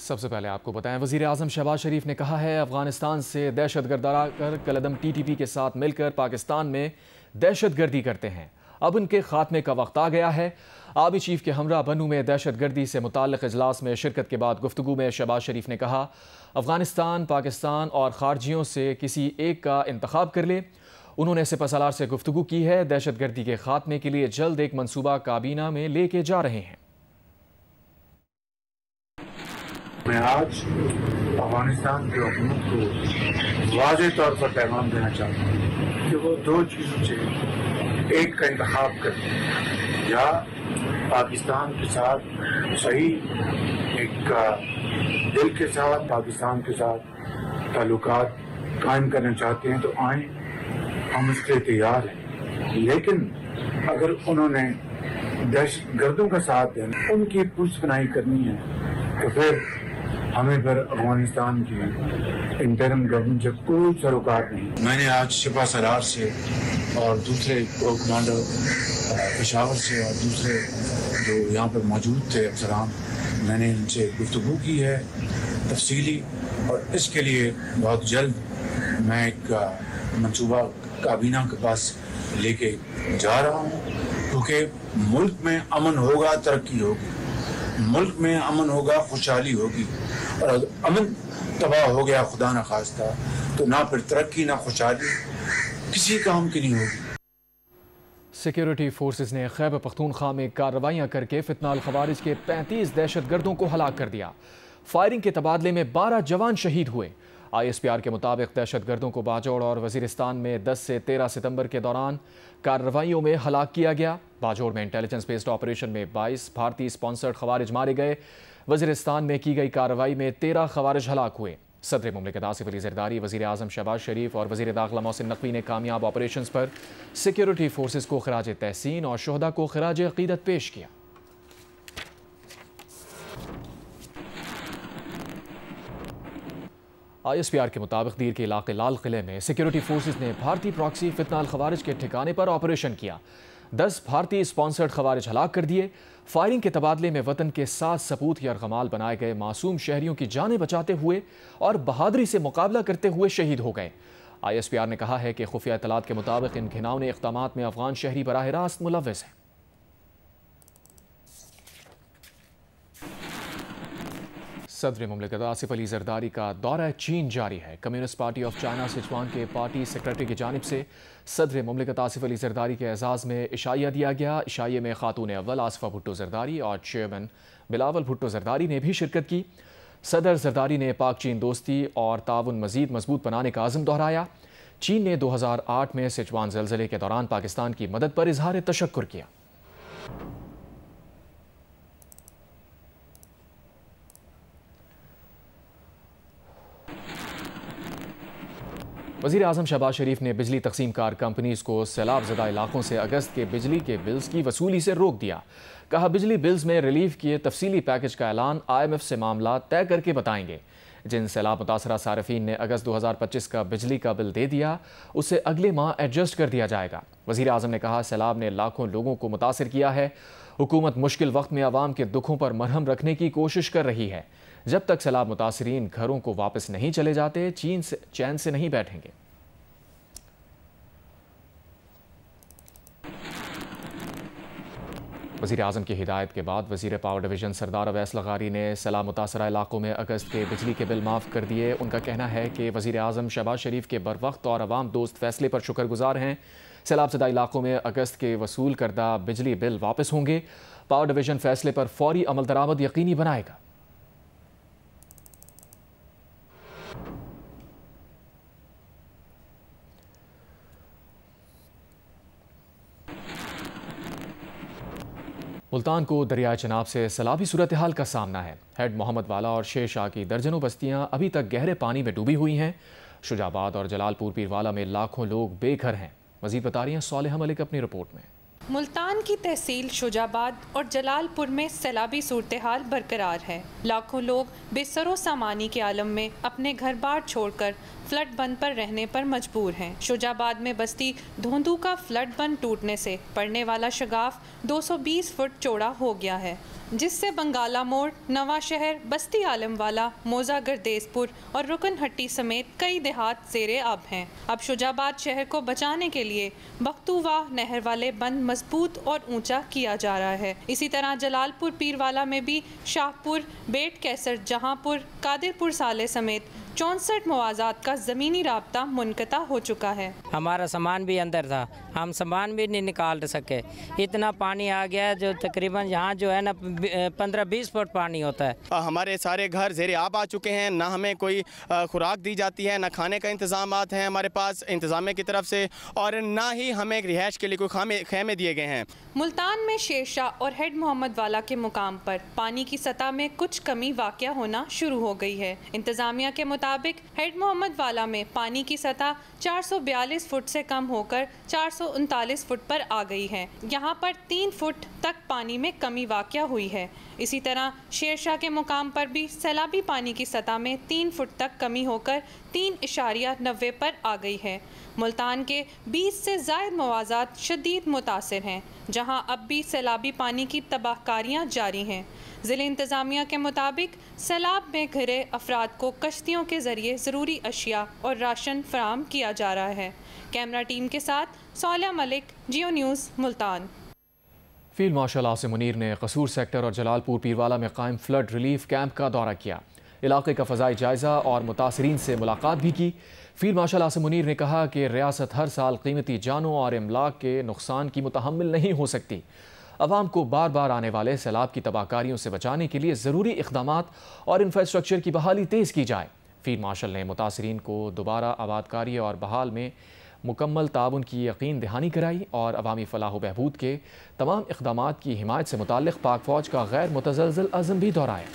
सबसे पहले आपको बताएं, वज़ीर आज़म शहबाज शरीफ ने कहा है अफगानिस्तान से दहशतगर्दारा कर कलदम TTP के साथ मिलकर पाकिस्तान में दहशतगर्दी करते हैं। अब उनके खात्मे का वक्त आ गया है। आर्मी चीफ के हमरा बनू में दहशतगर्दी से मुताल्लिक़ इजलास में शिरकत के बाद गुफ्तगू में शहबाज शरीफ ने कहा अफगानिस्तान, पाकिस्तान और खारजियों से किसी एक का इंतखाब कर ले। उन्होंने सिपहसालार से गुफ्तगू की है। दहशतगर्दी के खात्मे के लिए जल्द एक मनसूबा काबीना में लेके जा रहे हैं। मैं आज अफगानिस्तान की हुकूमत को वाज़ेह तौर पर पैगाम देना चाहता हूँ कि वो दो चीज़ों से एक का इंतखाब करें, या पाकिस्तान के साथ सही एक दिल के साथ पाकिस्तान के साथ ताल्लुकात कायम करना चाहते हैं तो आए, हम इसके तैयार हैं। लेकिन अगर उन्होंने दहशतगर्दों का साथ देना, उनकी पुष्टनाई करनी है तो फिर हमें फिर अफगानिस्तान की इंटरिम गवर्नमेंट से कोई सरोकार नहीं। मैंने आज सिपहसालार से और दूसरे कमांडर पेशावर से और दूसरे जो यहाँ पर मौजूद थे अफसरान, मैंने इनसे गुफ्तगू की है तफसीली, और इसके लिए बहुत जल्द मैं एक मनसूबा काबीना के पास लेके जा रहा हूँ, क्योंकि मुल्क में अमन होगा, तरक्की होगी, मुल्क में अमन होगा, खुशहाली होगी, और अगर अमन तबाह हो गया खुदा न खास्ता तो ना फिर तरक्की ना खुशहाली किसी काम की नहीं होगी। सिक्योरिटी फोर्सेस ने खैबर पख्तूनख्वा में कार्रवाइयां करके फितनाल खवारिज के 35 दहशतगर्दों को हलाक कर दिया। फायरिंग के तबादले में 12 जवान शहीद हुए। ISPR के मुताबिक दहशतगर्दों को बाजौड़ और वजीरिस्तान में 10 से 13 सितंबर के दौरान कार्रवाइयों में हलाक किया गया। बाजौड़ में इंटेलिजेंस बेस्ड ऑपरेशन में 22 भारतीय स्पॉन्सर्ड खवारिज मारे गए। वजीरिस्तान में की गई कार्रवाई में 13 खवारिज हलाक हुए। सदर मुमलिकत आसिफ अली जरदारी, वज़ीर आज़म शहबाज शरीफ और वज़ीर दाखिला मोहसिन नकवी ने कामयाब ऑपरेशंस पर सिक्योरिटी फोर्सेस को खराज तहसीन और शोहदा को खराज अकीदत पेश किया। ISPR के मुताबिक दीर के इलाके लाल किले में सिक्योरिटी फोर्सेस ने भारतीय प्रॉक्सी फितनाल खवारिज के ठिकाने पर ऑपरेशन किया। 10 भारतीय स्पॉन्सर्ड खवारिज हलाक कर दिए। फायरिंग के तबादले में वतन के 7 सपूत यरगमाल बनाए गए मासूम शहरियों की जानें बचाते हुए और बहादुरी से मुकाबला करते हुए शहीद हो गए। ISPR ने कहा है कि खुफिया इत्तलात के मुताबिक इन घिनौने इक़दामात में अफगान शहरी बराह रास्त मुलव्वस हैं। सदर मुमलिकत आसिफ अली जरदारी का दौरा चीन जारी है। Communist party of China Sichuan के पार्टी सेक्रेटरी की जानिब से सदर मुमलिकत आसिफ अली जरदारी के एजाज़ में इशाइया दिया गया। इशाइये में खातून अव्वल आसिफा भुट्टो जरदारी और चेयरमैन बिलावल भुट्टो जरदारी ने भी शिरकत की। सदर जरदारी ने पाक चीन दोस्ती और ताउन मज़ीद मजबूत बनाने का अज़्म दोहराया। चीन ने 2008 में सिचुआन ज़लज़ले के दौरान पाकिस्तान की मदद पर इजहार तशक्कुर किया। वज़ीर आज़म शहबाज शरीफ ने बिजली तकसीम कार कंपनीज को सैलाब ज़दा इलाकों से अगस्त के बिजली के बिल्स की वसूली से रोक दिया। कहा बिजली बिल्स में रिलीफ किए तफसीली पैकेज का ऐलान IMF से मामला तय करके बताएंगे। जिन सैलाब मुतासरा सारफीन ने अगस्त 2025 का बिजली का बिल दे दिया उसे अगले माह एडजस्ट कर दिया जाएगा। वज़ीर आज़म ने कहा सैलाब ने लाखों लोगों को मुतासर किया है। हुकूमत मुश्किल वक्त में आवाम के दुखों पर मरहम रखने की कोशिश कर रही है। जब तक सैलाब मुतासरीन घरों को वापस नहीं चले जाते चैन से नहीं बैठेंगे। वज़ीर आज़म की हिदायत के बाद वज़ीर पावर डिवीज़न सरदार अवैस लगारी ने सैलाब मुतासरा इलाकों में अगस्त के बिजली के बिल माफ़ कर दिए। उनका कहना है कि वज़ीर आज़म शहबाज शरीफ के बरवक्त और अवाम दोस्त फैसले पर शुक्रगुजार हैं। सैलाब ज़दा इलाकों में अगस्त के वसूल करदा बिजली बिल वापस होंगे। पावर डिवीज़न फैसले पर फौरी अमल दरामद यकीनी बनाएगा। मुल्तान को दरियाए चनाब से सैलाबी सूरत हाल का सामना है। हेड मोहम्मद वाला और शेर शाह की दर्जनों बस्तियां अभी तक गहरे पानी में डूबी हुई हैं। शुजाबाद और जलालपुर पीरवाला में लाखों लोग बेघर हैं। मजीद बता रही हैं सालेहा मलिक अपनी रिपोर्ट में। मुल्तान की तहसील शुजाबाद और जलालपुर में सैलाबी सूरत हाल बरकरार है। लाखों लोग बेसरो सामानी के आलम में अपने घर बार छोड़कर फ्लड बंद पर रहने पर मजबूर हैं। शुजाबाद में बस्ती धोंदू का फ्लड बंद टूटने से पड़ने वाला शगाफ 220 फुट चौड़ा हो गया है। जिससे बंगाला मोड़, नवा शहर, बस्ती आलमवाला, मोजा गर्देजपुर और रुकनहट्टी समेत कई देहात ज़ेरे आब हैं। अब शुजाबाद शहर को बचाने के लिए बख्तूवा नहर वाले बंद मजबूत और ऊंचा किया जा रहा है। इसी तरह जलालपुर पीरवाला में भी शाहपुर, बेट कैसर, जहांपुर, कादिरपुर साले समेत 64 मवाज़ात का ज़मीनी राब्ता मुनक़ता हो चुका है। हमारा सामान भी अंदर था, हम सामान भी नहीं निकाल सके, इतना पानी आ गया है जो तकरीबन यहाँ जो है ना 15-20 फुट पानी होता है। हमारे सारे घर ज़ेरे आब आ चुके हैं, ना हमें कोई खुराक दी जाती है, ना खाने का इंतज़ाम हैं हमारे पास इंतज़ामिया की तरफ से, और ना ही हमें रिहाइश के लिए कोई खेमे दिए गए हैं। मुल्तान में शेरशाह और हेड मोहम्मद वाला के मुकाम पर पानी की सतह में कुछ कमी वाक़या होना शुरू हो गई है। इंतज़ामिया के मुताबिक हेड मोहम्मद वाला में पानी की सतह 442 फुट से कम होकर 439 फुट पर आ गई है। यहाँ पर 3 फुट तक पानी में कमी वाक़या हुई है। इसी तरह शेरशाह के मुकाम पर भी सैलाबी पानी की सतह में 3 फुट तक कमी होकर 3.90 पर आ गई है। मुल्तान के 20 से ज़ायद मवाज़ात शदीद मुतासिर हैं, जहाँ अब भी सैलाबी पानी की तबाहकारियाँ जारी हैं। ज़िले इंतज़ामिया के मुताबिक सैलाब में घिरे अफराद को कश्तियों के ज़रिए ज़रूरी अशिया और राशन फराहम किया जा रहा है। कैमरा टीम के साथ सौल्या मलिक, जियो न्यूज़, मुल्तान। फील्ड मार्शल आसिम मुनीर ने कसूर सेक्टर और जलालपुर पीरवाला में कायम फ्लड रिलीफ कैंप का दौरा किया। इलाके का फ़ज़ाई जायज़ा और मुतासरीन से मुलाकात भी की। फील्ड मार्शल आसिम मुनीर ने कहा कि रियासत हर साल कीमती जानों और इमलाक के नुकसान की मुतहम्मिल नहीं हो सकती। अवाम को बार बार आने वाले सैलाब की तबाहकारियों से बचाने के लिए ज़रूरी इक़दामात और इंफ्रास्ट्रक्चर की बहाली तेज़ की जाए। फील्ड मार्शल ने मुतासरीन को दोबारा आबादकारी और बहाल में मुकम्मल ताउन की यकीन दहानी कराई और अवामी फलाह बहबूद के तमाम इक़दामात की हिमायत से मुताल्लिक़ पाक फ़ौज का गैर मुतज़लज़ल अज़्म भी दोहराया।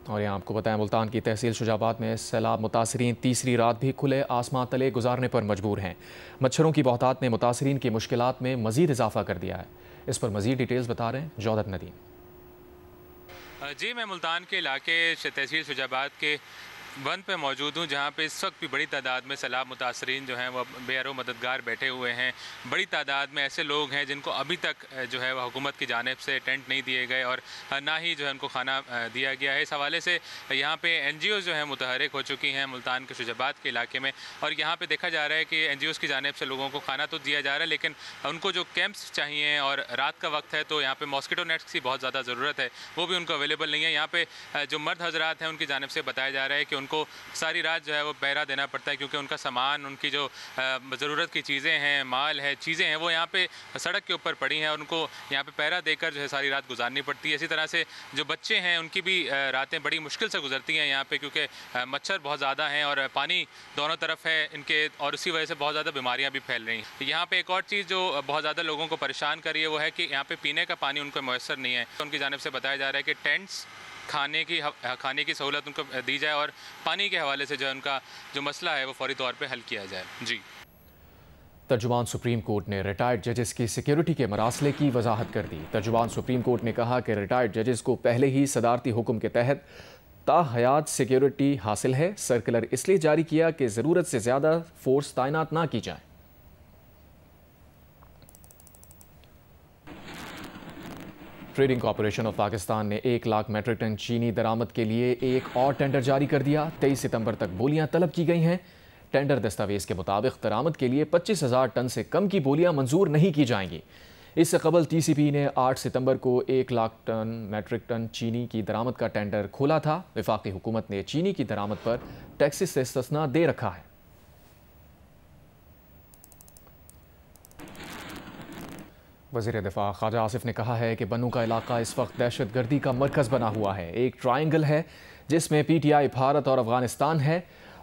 और यहाँ आपको बताएं, मुल्तान की तहसील शुजाबाद में सैलाब मुतासरीन तीसरी रात भी खुले आसमां तले गुजारने पर मजबूर हैं। मच्छरों की बहुतात ने मुतासरीन की मुश्किलात में मज़ीद इजाफा कर दिया है। इस पर मज़ीद डिटेल्स बता रहे हैं जौदत नदीम। जी, मैं मुल्तान के इलाके तहसील शुजाबाद के बंद पे मौजूद हूँ, जहाँ पे इस वक्त भी बड़ी तादाद में सैलाब मुतासरीन जो हैं वो बेरो मददगार बैठे हुए हैं। बड़ी तादाद में ऐसे लोग हैं जिनको अभी तक जो है वह हुकूमत की जानिब से टेंट नहीं दिए गए और ना ही जो है उनको खाना दिया गया है। इस हवाले से यहाँ पे NGO जो है मुतहरिक हो चुकी हैं मुल्तान के शुजाबाद के इलाके में, और यहाँ पर देखा जा रहा है कि NGOs की जानिब से लोगों को खाना तो दिया जा रहा है, लेकिन उनको जो कैंप्स चाहिए और रात का वक्त है तो यहाँ पर मॉस्किटो नेट्स की बहुत ज़्यादा ज़रूरत है, वो भी उनको अवेलेबल नहीं है। यहाँ पर जो मर्द हजरात हैं उनकी जानिब से बताया जा रहा है कि उनको सारी रात जो है वो पहरा देना पड़ता है, क्योंकि उनका सामान, उनकी जो ज़रूरत की चीज़ें हैं, माल है, चीज़ें हैं, वो यहाँ पे सड़क के ऊपर पड़ी हैं और उनको यहाँ पे पहरा देकर जो है सारी रात गुजारनी पड़ती है। इसी तरह से जो बच्चे हैं उनकी भी रातें बड़ी मुश्किल से गुजरती हैं यहाँ पे, क्योंकि मच्छर बहुत ज़्यादा हैं और पानी दोनों तरफ है इनके, और उसी वजह से बहुत ज़्यादा बीमारियाँ भी फैल रही हैं। यहाँ पर एक और चीज़ जो बहुत ज़्यादा लोगों को परेशान कर रही है वो है कि यहाँ पर पीने का पानी उनको मैसर नहीं है। उनकी जानिब से बताया जा रहा है कि टेंट्स, खाने की सहूलत उनको दी जाए और पानी के हवाले से जो है उनका जो मसला है वो फौरी तौर पे हल किया जाए। जी। तर्जुमान सुप्रीम कोर्ट ने रिटायर्ड जजेस की सिक्योरिटी के मरासले की वजाहत कर दी। तर्जुमान सुप्रीम कोर्ट ने कहा कि रिटायर्ड जजेस को पहले ही सदारती हुक्म के तहत ताहयात सिक्योरिटी हासिल है। सर्कुलर इसलिए जारी किया कि ज़रूरत से ज़्यादा फोर्स तैनात ना की जाए। ट्रेडिंग कॉरपोरेशन ऑफ पाकिस्तान ने 1 लाख मेट्रिक टन चीनी दरामद के लिए एक और टेंडर जारी कर दिया। 23 सितंबर तक बोलियां तलब की गई हैं। टेंडर दस्तावेज के मुताबिक दरामद के लिए 25,000 टन से कम की बोलियां मंजूर नहीं की जाएंगी। इससे कबल TCP ने 8 सितंबर को 1 लाख मेट्रिक टन चीनी की दरामद का टेंडर खोला था। वफाकी हुकूमत ने चीनी की दरामद पर टैक्सेस से इस्तिस्ना दे रखा है। वज़ीर दिफा ख्वाजा आसिफ ने कहा है कि बन्नू का इलाका इस वक्त दहशत गर्दी का मरकज़ बना हुआ है। एक ट्रायंगल है जिसमें PTI, भारत और अफगानिस्तान है।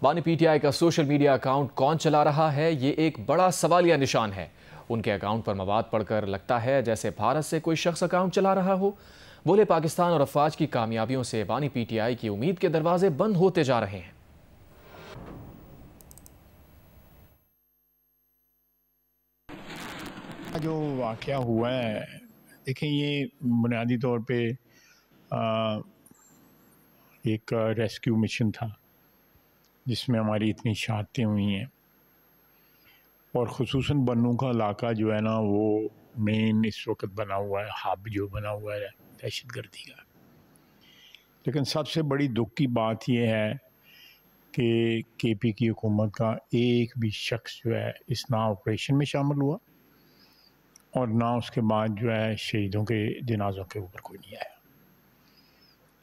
बानी PTI का सोशल मीडिया अकाउंट कौन चला रहा है, ये एक बड़ा सवालिया निशान है। उनके अकाउंट पर मवाद पढ़कर लगता है जैसे भारत से कोई शख्स अकाउंट चला रहा हो। बोले पाकिस्तान और अफवाज की कामयाबियों से बानी PTI की उम्मीद के दरवाजे बंद होते जा रहे हैं। जो वाक़या हुआ है, देखें, ये बुनियादी तौर पे एक रेस्क्यू मिशन था जिसमें हमारी इतनी शहादतें हुई हैं, और ख़ुसूसन बन्नू का इलाका जो है ना वो मेन इस वक्त बना हुआ है, हब जो बना हुआ है दहशत गर्दी का। लेकिन सबसे बड़ी दुख की बात यह है कि KP की हुकूमत का एक भी शख्स जो है इस ना ऑपरेशन में शामिल हुआ और ना उसके बाद जो है शहीदों के जनाज़ों के ऊपर कोई नहीं आया।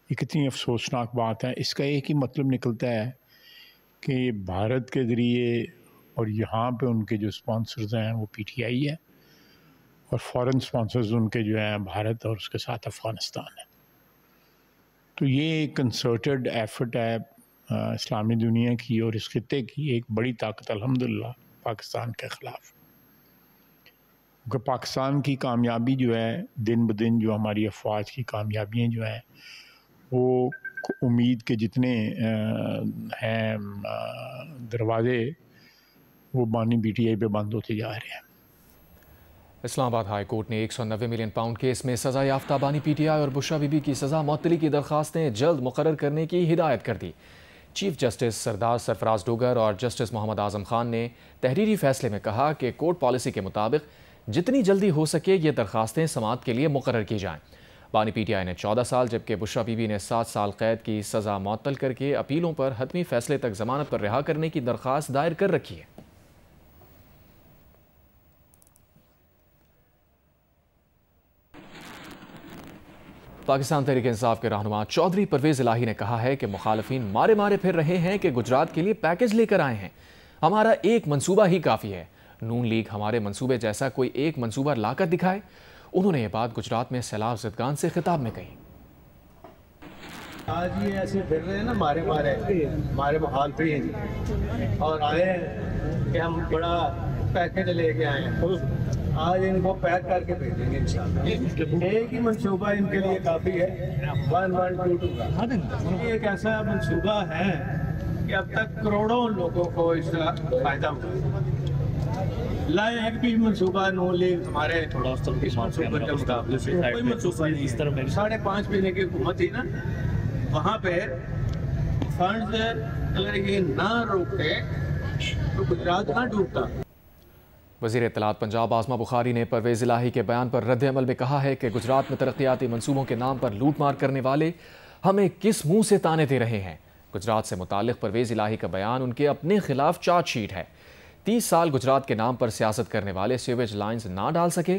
ये कितनी अफसोसनाक बात है। इसका एक ही मतलब निकलता है कि भारत के ज़रिए और यहाँ पे उनके जो स्पॉन्सर्स हैं वो PTI है और फॉरेन स्पॉन्सर्स उनके जो हैं भारत और उसके साथ अफ़गानिस्तान है। तो ये एक कंसर्टेड एफर्ट है इस्लामी दुनिया की और इस खित्ते की एक बड़ी ताकत अल्हम्दुलिल्लाह पाकिस्तान के ख़िलाफ़। क्योंकि पाकिस्तान की कामयाबी जो है दिन ब दिन, जो हमारी अफवाज की कामयाबियाँ जो हैं वो उम्मीद के जितने हैं दरवाज़े वो बानी PTI पे बंद होते जा रहे हैं। इस्लामाबाद हाई कोर्ट ने 190 मिलियन पाउंड केस में सज़ा याफ्ता बानी PTI और बुशरा बीबी की सज़ा मअतली की दरख्वास्तें जल्द मुकर्रर करने की हिदायत कर दी। चीफ जस्टिस सरदार सरफराज डोगर और जस्टिस मोहम्मद आज़म खान ने तहरीरी फैसले में कहा कि कोर्ट पॉलिसी के मुताबिक जितनी जल्दी हो सके ये दरख्वास्तें समाअत के लिए मुकर्रर की जाएँ। बानी PTI ने 14 साल जबकि बुशरा बीबी ने 7 साल कैद की सज़ा मुअत्तल करके अपीलों पर हतमी फैसले तक ज़मानत पर रिहा करने की दरख्वास्त दायर कर रखी है। पाकिस्तान तहरीक इंसाफ के रहनुमा चौधरी परवेज़ इलाही ने कहा है कि मुखालफीन मारे मारे फिर रहे हैं कि गुजरात के लिए पैकेज लेकर आए हैं। हमारा एक मंसूबा ही काफ़ी है। नून लीग हमारे मंसूबे जैसा कोई एक मंसूबा लाकर दिखाए। उन्होंने ये बात गुजरात में सैलाब ज़दगान से खिताब में कही। आज ये ऐसे फिर रहे हैं ना मारे मारे मुखालफीन और आए कि हम बड़ा पैकेज लेके आए हैं। आज इनको पैक करके भेजेंगे इंशाल्लाह। एक ही मंसूबा इनके लिए काफ़ी है, 1122 का। ये एक ऐसा मंसूबा है कि अब तक करोड़ों लोगों को इसका फायदा हुआ। लाए एक भी मंसूबा नून लीग हमारे इस मंसूबे के मुकाबले से कोई मंसूबा नहीं। इस तरह 5.5 महीने की हुकूमत थी ना, वहाँ पे फंड्स अगर ये ना रोकते तो गुजरात ना डूबता। वज़ीर इत्तलात पंजाब आज़मा बुखारी ने परवेज़ इलाही के बयान पर रद्द अमल में कहा है कि गुजरात में तरक्याती मंसूबों के नाम पर लूट मार करने वाले हमें किस मुंह से ताने दे रहे हैं। गुजरात से मुताल्लिक़ परवेज़ इलाही का बयान उनके अपने खिलाफ चार्जशीट है। 30 साल गुजरात के नाम पर सियासत करने वाले सीवेज लाइन्स ना डाल सके।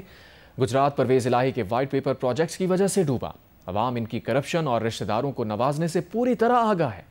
गुजरात परवेज़ इलाही के वाइट पेपर प्रोजेक्ट्स की वजह से डूबा। अवाम इनकी करप्शन और रिश्तेदारों को नवाजने से पूरी तरह आगाह है।